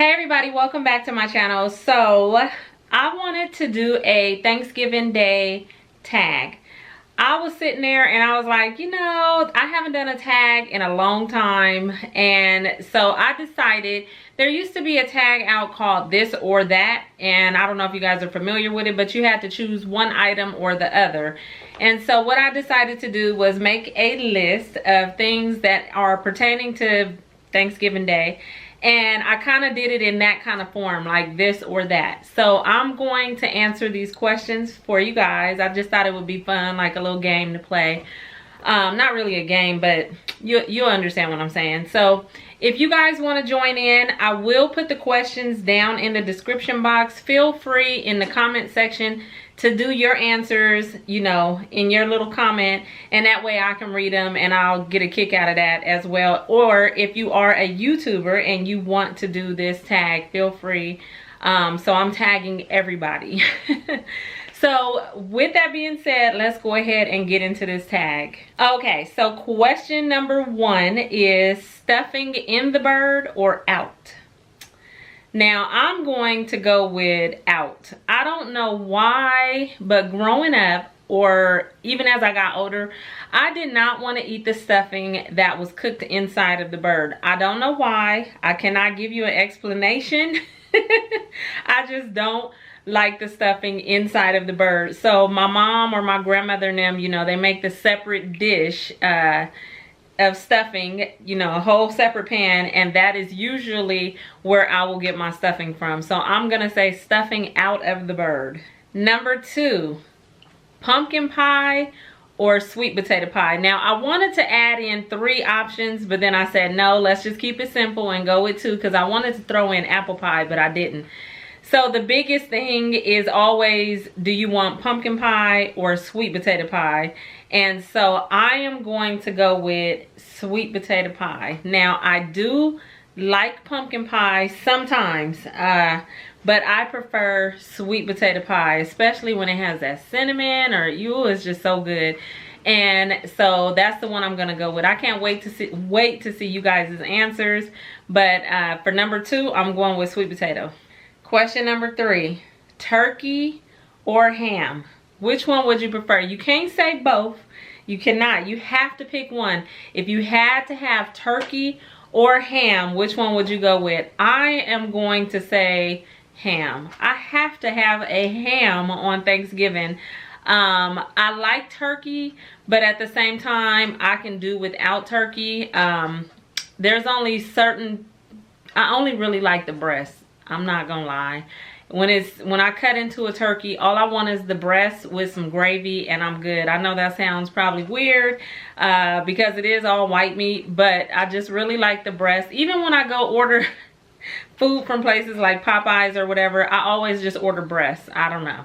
Hey everybody, welcome back to my channel. So I wanted to do a Thanksgiving Day tag. I was sitting there and I was like, you know, I haven't done a tag in a long time, and so I decided there used to be a tag out called This or That, and I don't know if you guys are familiar with it, but you had to choose one item or the other. And so what I decided to do was make a list of things that are pertaining to Thanksgiving Day. And I kind of did it in that kind of form, like this or that. So I'm going to answer these questions for you guys. I just thought it would be fun, like a little game to play. Not really a game, but you'll understand what I'm saying. So if you guys want to join in, I will put the questions down in the description box. Feel free in the comment section to do your answers, you know, in your little comment, and that way I can read them and I'll get a kick out of that as well. Or if you are a YouTuber and you want to do this tag, feel free. So I'm tagging everybody. So with that being said, let's go ahead and get into this tag. Okay, so question number 1 is stuffing in the bird or out? Now I'm going to go with out. I don't know why, but growing up, or even as I got older, I did not want to eat the stuffing that was cooked inside of the bird. I don't know why. I cannot give you an explanation. I just don't like the stuffing inside of the bird. So my mom or my grandmother and them, you know, they make the separate dish of stuffing, you know, a whole separate pan, and that is usually where I will get my stuffing from. So I'm gonna say stuffing out of the bird. Number 2, pumpkin pie or sweet potato pie. Now I wanted to add in 3 options, but then I said no, let's just keep it simple and go with 2, because I wanted to throw in apple pie, but I didn't. So the biggest thing is always, do you want pumpkin pie or sweet potato pie? And so I am going to go with sweet potato pie. Now I do like pumpkin pie sometimes, but I prefer sweet potato pie, especially when it has that cinnamon, or it's just so good. And so that's the one I'm gonna go with. I can't wait to see you guys' answers, but for number 2, I'm going with sweet potato. Question number 3, turkey or ham? Which one would you prefer? You can't say both. You cannot. You have to pick one. If you had to have turkey or ham, which one would you go with? I am going to say ham. I have to have a ham on Thanksgiving. I like turkey, but at the same time, I can do without turkey. There's only certain, I only really like the breast. I'm not gonna lie. When I cut into a turkey, all I want is the breast with some gravy and I'm good. I know that sounds probably weird because it is all white meat, but I just really like the breast. Even when I go order food from places like Popeyes or whatever, I always just order breast. I don't know.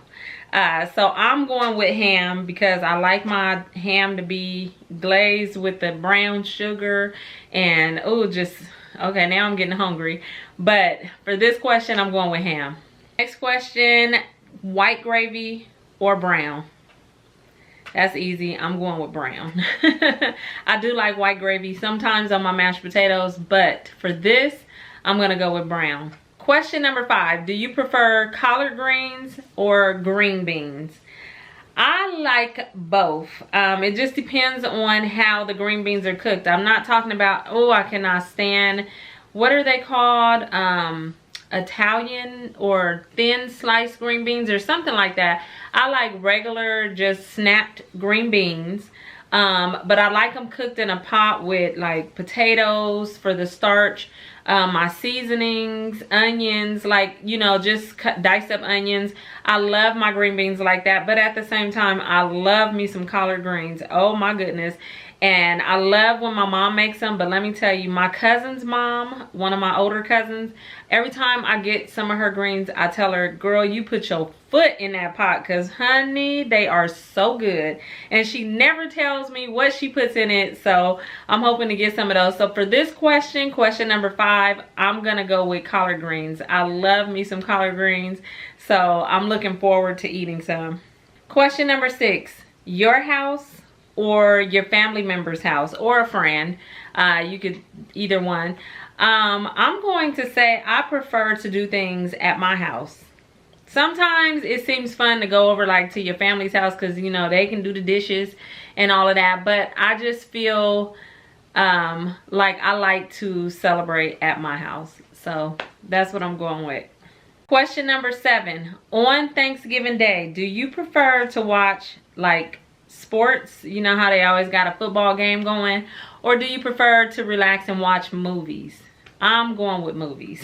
So I'm going with ham because I like my ham to be glazed with the brown sugar, and okay, now I'm getting hungry. But for this question, I'm going with ham. Next question, white gravy or brown? That's easy. I'm going with brown. I do like white gravy sometimes on my mashed potatoes, but for this, I'm gonna go with brown. Question number 5, do you prefer collard greens or green beans? I like both. It just depends on how the green beans are cooked. I'm not talking about, oh, I cannot stand, what are they called? Italian or thin sliced green beans or something like that. I like regular, just snapped green beans. But I like them cooked in a pot with like potatoes for the starch, my seasonings, onions, like, you know, just diced up onions. I love my green beans like that, but at the same time, I love me some collard greens. Oh my goodness. And I love when my mom makes them, but let me tell you, my cousin's mom, one of my older cousins, every time I get some of her greens, I tell her, girl, you put your foot in that pot, because honey, they are so good. And she never tells me what she puts in it, so I'm hoping to get some of those. So for this question, question number 5, I'm gonna go with collard greens. I love me some collard greens, so I'm looking forward to eating some. Question number 6, your house or your family member's house or a friend, you could either one, I'm going to say I prefer to do things at my house. Sometimes it seems fun to go over like to your family's house because, you know, they can do the dishes and all of that. But I just feel like I like to celebrate at my house. So that's what I'm going with. Question number 7. On Thanksgiving Day, do you prefer to watch like sports? You know how they always got a football game going? Or do you prefer to relax and watch movies? I'm going with movies.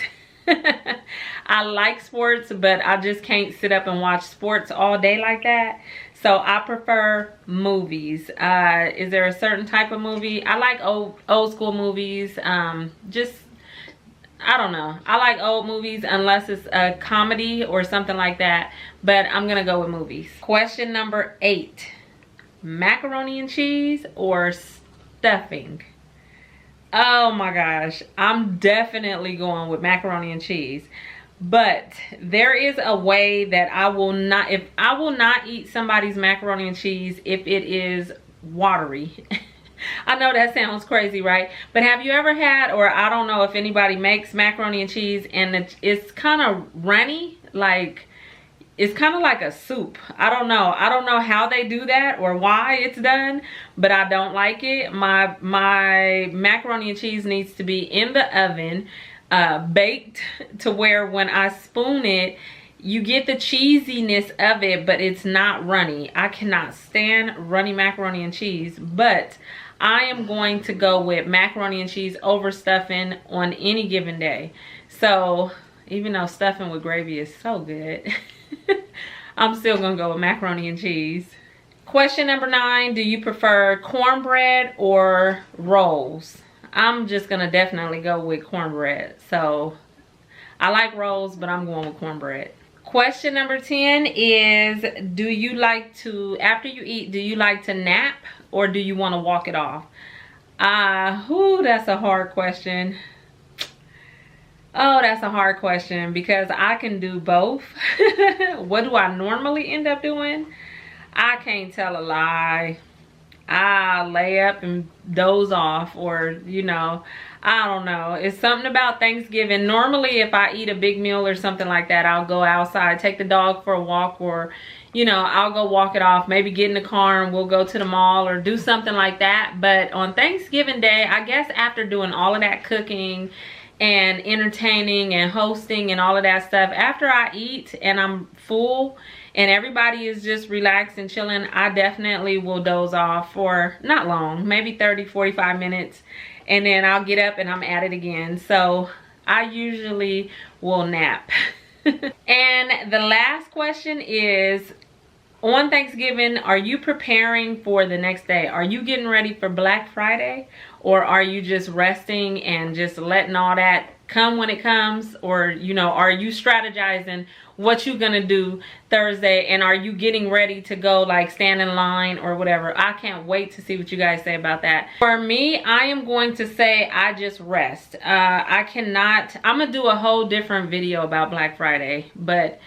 I like sports, but I just can't sit up and watch sports all day like that. So I prefer movies. Is there a certain type of movie? I like old school movies. Just, I don't know. I like old movies unless it's a comedy or something like that. But I'm going to go with movies. Question number 8. Macaroni and cheese or stuffing? Oh my gosh, I'm definitely going with macaroni and cheese. But there is a way that I will not eat somebody's macaroni and cheese if it is watery. I know that sounds crazy, right? But have you ever had, or I don't know if anybody makes macaroni and cheese and it's kind of runny, like it's kind of like a soup. I don't know how they do that or why it's done, but I don't like it. My macaroni and cheese needs to be in the oven, baked to where when I spoon it, you get the cheesiness of it, but it's not runny. I cannot stand runny macaroni and cheese, but I am going to go with macaroni and cheese over stuffing on any given day. So even though stuffing with gravy is so good, I'm still gonna go with macaroni and cheese. Question number 9, do you prefer cornbread or rolls? I'm just gonna definitely go with cornbread. So I like rolls, but I'm going with cornbread. Question number 10 is, do you like to, after you eat, do you like to nap or do you want to walk it off? That's a hard question. Oh, that's a hard question because I can do both. What do I normally end up doing? I can't tell a lie. I lay up and doze off, or, you know, I don't know. It's something about Thanksgiving. Normally, if I eat a big meal or something like that, I'll go outside, take the dog for a walk, or, you know, I'll go walk it off, maybe get in the car and we'll go to the mall or do something like that. But on Thanksgiving Day, I guess after doing all of that cooking and entertaining and hosting and all of that stuff, after I eat and I'm full and everybody is just relaxed and chilling, I definitely will doze off for not long, maybe 30-45 minutes, and then I'll get up and I'm at it again. So I usually will nap. And the last question is, on Thanksgiving, are you preparing for the next day? Are you getting ready for Black Friday? Or are you just resting and just letting all that come when it comes? Or, you know, are you strategizing what you're gonna do Thursday? And are you getting ready to go, like stand in line or whatever? I can't wait to see what you guys say about that. For me, I am going to say I just rest. I'm gonna do a whole different video about Black Friday, but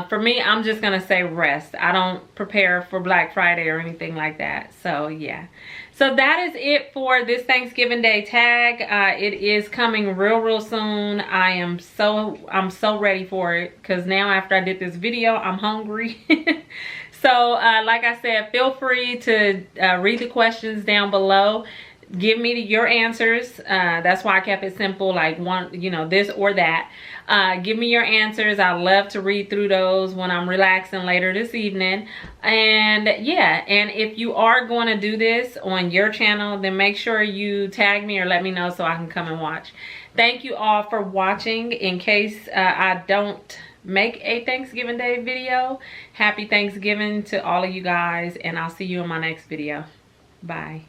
for me, I'm just gonna say rest. I don't prepare for Black Friday or anything like that. So yeah, so that is it for this Thanksgiving Day tag. It is coming real soon. I'm so ready for it because now after I did this video, I'm hungry. So like I said, feel free to read the questions down below. Give me your answers. That's why I kept it simple, like one, you know, this or that. Give me your answers. I love to read through those when I'm relaxing later this evening. And yeah, and if you are going to do this on your channel, then make sure you tag me or let me know so I can come and watch. Thank you all for watching. In case I don't make a Thanksgiving Day video, happy Thanksgiving to all of you guys, and I'll see you in my next video. Bye.